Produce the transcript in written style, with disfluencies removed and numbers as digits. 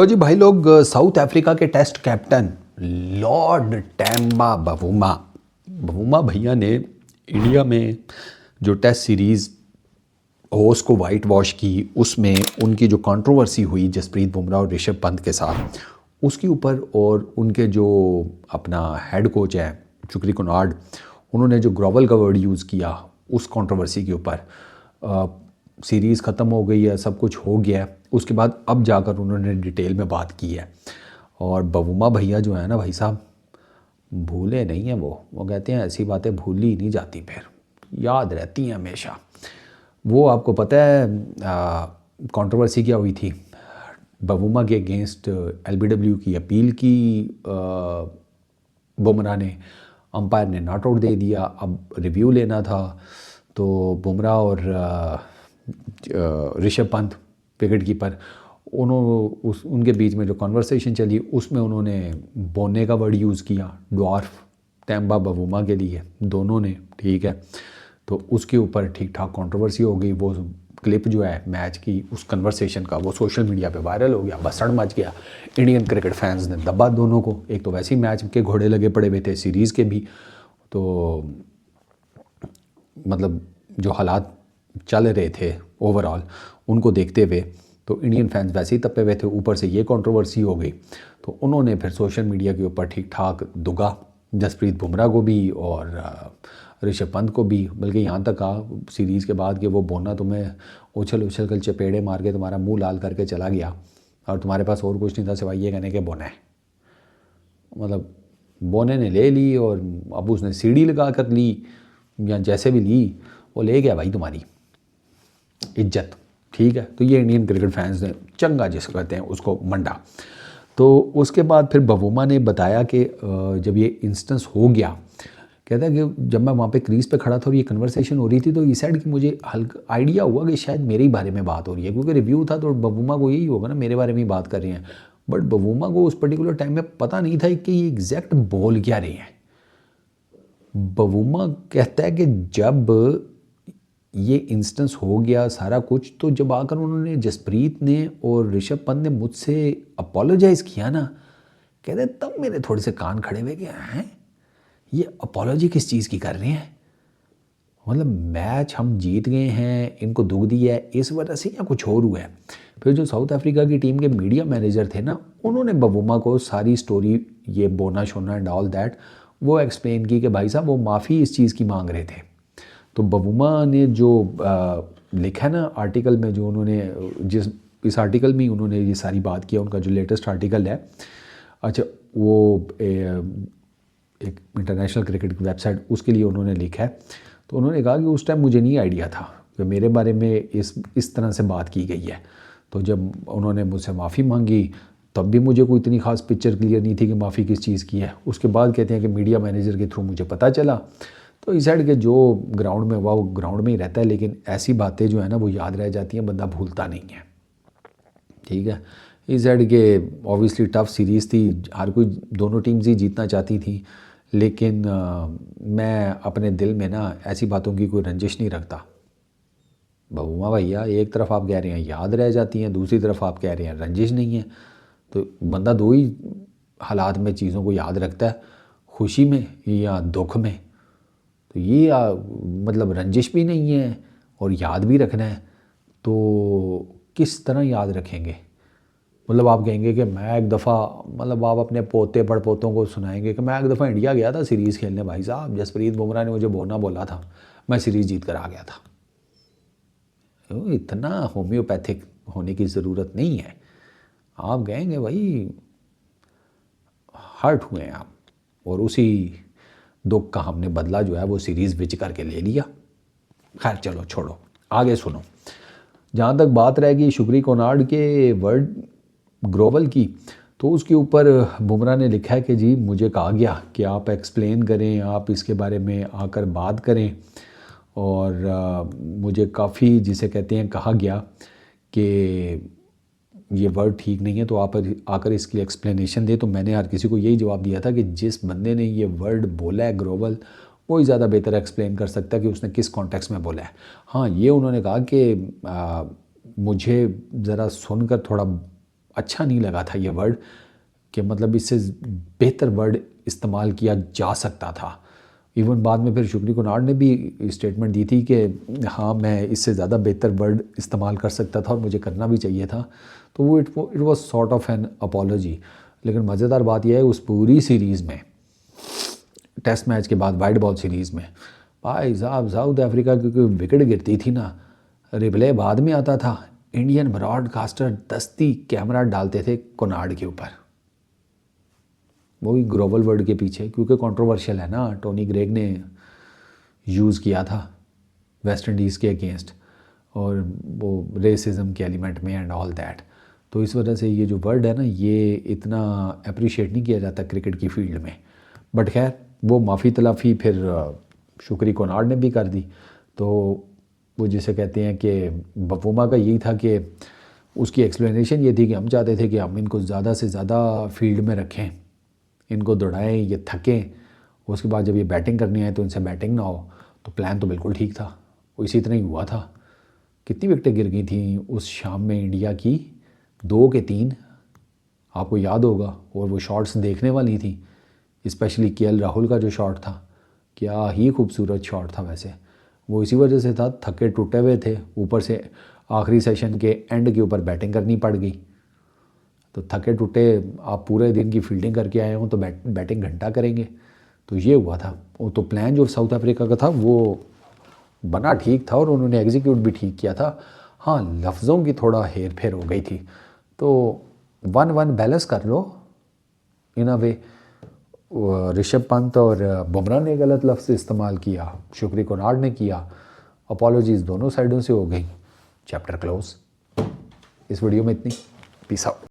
तो जी भाई लोग, साउथ अफ्रीका के test captain lord Temba Bavuma Bavuma भैया ने इंडिया में जो टेस्ट सीरीज़ होस्ट को वाइट वॉश की, उसमें उनकी जो कंट्रोवर्सी हुई जसप्रीत बुमराह और ऋषभ पंत के साथ, उसके ऊपर, और उनके जो अपना हेड कोच है चुकरी कोनार्ड, उन्होंने जो ग्रोवल का वर्ड यूज़ किया उस कंट्रोवर्सी के ऊपर, सीरीज़ ख़त्म हो गई है, सब कुछ हो गया है। उसके बाद अब जाकर उन्होंने डिटेल में बात की है। और बवुमा भैया जो है ना भाई साहब, भूले नहीं हैं वो कहते हैं ऐसी बातें भूली नहीं जाती, फिर याद रहती हैं हमेशा। वो आपको पता है कंट्रोवर्सी क्या हुई थी? बवुमा के अगेंस्ट एलबीडब्ल्यू की अपील की बुमराह ने, अंपायर ने नॉट आउट दे दिया। अब रिव्यू लेना था, तो बुमराह और ऋषभ पंत विकेट कीपर, उनके बीच में जो कन्वर्सेशन चली उसमें उन्होंने बोने का वर्ड यूज़ किया, ड्वार्फ टैम्बा बवुमा के लिए, दोनों ने, ठीक है। तो उसके ऊपर ठीक ठाक कंट्रोवर्सी हो गई। वो क्लिप जो है मैच की, उस कन्वर्सेशन का, वो सोशल मीडिया पे वायरल हो गया, बसड़ मच गया। इंडियन क्रिकेट फैंस ने दबा दोनों को। एक तो वैसे ही मैच के घोड़े लगे पड़े हुए थे, सीरीज़ के भी, तो मतलब जो हालात चल रहे थे ओवरऑल उनको देखते हुए, तो इंडियन फैंस वैसे ही तपे हुए थे, ऊपर से ये कंट्रोवर्सी हो गई। तो उन्होंने फिर सोशल मीडिया के ऊपर ठीक ठाक दुगा जसप्रीत बुमराह को भी और ऋषभ पंत को भी, बल्कि यहाँ तक कहा सीरीज़ के बाद कि वो बोना तुम्हें उछल उछल कर चपेड़े मार के तुम्हारा मुंह लाल करके चला गया और तुम्हारे पास और कुछ नहीं था सिवाय ये कहने के बोना है। मतलब बोने ने ले ली और अब उसने सीढ़ी लगा कर ली या जैसे भी ली, वो ले गया भाई तुम्हारी इज्जत, ठीक है। तो ये इंडियन क्रिकेट फैंस ने चंगा जिसको कहते हैं उसको मंडा। तो उसके बाद फिर बवुमा ने बताया कि जब ये इंस्टेंस हो गया, कहता है कि जब मैं वहाँ पे क्रीज पे खड़ा था और ये कन्वर्सेशन हो रही थी, तो इस साइड की मुझे हल्का आइडिया हुआ कि शायद मेरे ही बारे में बात हो रही है, क्योंकि रिव्यू था तो बवुमा को यही होगा ना, मेरे बारे में ही बात कर रही हैं। बट बवुमा को उस पर्टिकुलर टाइम में पता नहीं था कि ये एग्जैक्ट बोल क्या रहे हैं। बवुमा कहता है कि जब ये इंस्टेंस हो गया सारा कुछ, तो जब आकर उन्होंने जसप्रीत ने और ऋषभ पंत ने मुझसे अपोलोजाइज़ किया ना, कहते तब मेरे थोड़े से कान खड़े हुए कि हैं ये अपोलॉजी किस चीज़ की कर रहे हैं। मतलब मैच हम जीत गए हैं, इनको दुख दिया है इस वजह से, या कुछ और हुआ है। फिर जो साउथ अफ्रीका की टीम के मीडिया मैनेजर थे ना, उन्होंने बवुमा को सारी स्टोरी, ये बोना शोना एंड ऑल दैट, वो एक्सप्लेन की कि भाई साहब वो माफ़ी इस चीज़ की मांग रहे थे। तो बवुमा ने जो लिखा है ना आर्टिकल में, जो उन्होंने इस आर्टिकल में उन्होंने ये सारी बात किया, उनका जो लेटेस्ट आर्टिकल है, अच्छा वो एक इंटरनेशनल क्रिकेट की वेबसाइट, उसके लिए उन्होंने लिखा है। तो उन्होंने कहा कि उस टाइम मुझे नहीं आइडिया था कि मेरे बारे में इस तरह से बात की गई है। तो जब उन्होंने मुझसे माफ़ी मांगी तब भी मुझे कोई इतनी खास पिक्चर क्लियर नहीं थी कि माफ़ी किस चीज़ की है। उसके बाद कहते हैं कि मीडिया मैनेजर के थ्रू मुझे पता चला। तो इस साइड के जो ग्राउंड में हुआ वो ग्राउंड में ही रहता है, लेकिन ऐसी बातें जो है ना वो याद रह जाती हैं, बंदा भूलता नहीं है, ठीक है। इस साइड के ऑब्वियसली टफ सीरीज़ थी, हर कोई, दोनों टीम्स ही जीतना चाहती थी, लेकिन मैं अपने दिल में ना ऐसी बातों की कोई रंजिश नहीं रखता। बवुमा भैया, एक तरफ आप कह रहे हैं याद रह जाती हैं, दूसरी तरफ आप कह रहे हैं रंजिश नहीं है, तो बंदा दो ही हालात में चीज़ों को याद रखता है, खुशी में या दुख में। तो ये मतलब रंजिश भी नहीं है और याद भी रखना है, तो किस तरह याद रखेंगे? मतलब आप कहेंगे कि मैं एक दफ़ा, मतलब आप अपने पोते पड़पोतों को सुनाएंगे कि मैं एक दफ़ा इंडिया गया था सीरीज़ खेलने, भाई साहब जसप्रीत बुमराह ने मुझे बोला था, मैं सीरीज़ जीत कर आ गया था। तो इतना होम्योपैथिक होने की ज़रूरत नहीं है। आप कहेंगे भाई हर्ट हुए हैं आप, और उसी दुख का हमने बदला जो है वो सीरीज़ विच करके ले लिया। खैर चलो छोड़ो, आगे सुनो। जहाँ तक बात रहेगी शुक्री कोनार्ड के वर्ड ग्रोवल की, तो उसके ऊपर बुमराह ने लिखा है कि जी मुझे कहा गया कि आप एक्सप्लेन करें, आप इसके बारे में आकर बात करें, और मुझे काफ़ी जिसे कहते हैं कहा गया कि ये वर्ड ठीक नहीं है, तो आप आकर इसकी एक्सप्लेनेशन दे। तो मैंने हर किसी को यही जवाब दिया था कि जिस बंदे ने ये वर्ड बोला है ग्लोबल, वो ही ज़्यादा बेहतर एक्सप्लेन कर सकता है कि उसने किस कॉन्टेक्स्ट में बोला है। हाँ, ये उन्होंने कहा कि मुझे ज़रा सुनकर थोड़ा अच्छा नहीं लगा था ये वर्ड, कि मतलब इससे बेहतर वर्ड इस्तेमाल किया जा सकता था। इवन बाद में फिर शुक्री कोनार्ड ने भी स्टेटमेंट दी थी कि हाँ मैं इससे ज़्यादा बेहतर वर्ड इस्तेमाल कर सकता था और मुझे करना भी चाहिए था। तो वो it was sort of N apology. लेकिन मज़ेदार बात यह है उस पूरी सीरीज़ में, टेस्ट मैच के बाद वाइट बॉल सीरीज़ में, भाई साहब साउथ अफ्रीका की कोई विकेट गिरती थी ना, रिप्ले बाद में आता था, इंडियन ब्रॉडकास्टर दस्ती कैमरा डालते थे कोनार्ड के ऊपर, वही ग्लोबल वर्ड के पीछे, क्योंकि कंट्रोवर्शियल है ना, टोनी ग्रेग ने यूज़ किया था वेस्ट इंडीज़ के अगेंस्ट और वो रेसिज्म के एलिमेंट में एंड ऑल दैट। तो इस वजह से ये जो वर्ड है ना ये इतना अप्रिशिएट नहीं किया जाता क्रिकेट की फील्ड में। बट खैर वो माफ़ी तलाफ़ी फिर शुक्री कोनार्ड ने भी कर दी। तो वो जिसे कहते हैं कि बफूमा का यही था कि उसकी एक्सप्लेनेशन ये थी कि हम चाहते थे कि हम इनको ज़्यादा से ज़्यादा फील्ड में रखें, इनको दौड़ाएं, ये थकें, उसके बाद जब ये बैटिंग करनी आए तो इनसे बैटिंग ना हो। तो प्लान तो बिल्कुल ठीक था, वो इसी तरह ही हुआ था। कितनी विकेटें गिर गई थी उस शाम में इंडिया की, 2 के 3 आपको याद होगा। और वो शॉट्स देखने वाली थी, स्पेशली केएल राहुल का जो शॉट था, क्या ही खूबसूरत शॉट था। वैसे वो इसी वजह से था, थके टूटे हुए थे, ऊपर से आखिरी सेशन के एंड के ऊपर बैटिंग करनी पड़ गई। तो थके टूटे आप पूरे दिन की फील्डिंग करके आए हो तो बैटिंग घंटा करेंगे। तो ये हुआ था। वो तो प्लान जो साउथ अफ्रीका का था वो बना ठीक था और उन्होंने एग्जीक्यूट भी ठीक किया था। हाँ, लफ्ज़ों की थोड़ा हेर फेर हो गई थी। तो 1-1 बैलेंस कर लो इन अ वे। ऋषभ पंत और बुमराह ने गलत लफ्ज़ इस्तेमाल किया, शुक्री कोनार्ड ने किया, अपॉलॉजीज़ दोनों साइडों से हो गई, चैप्टर क्लोज। इस वीडियो में इतनी। Peace out.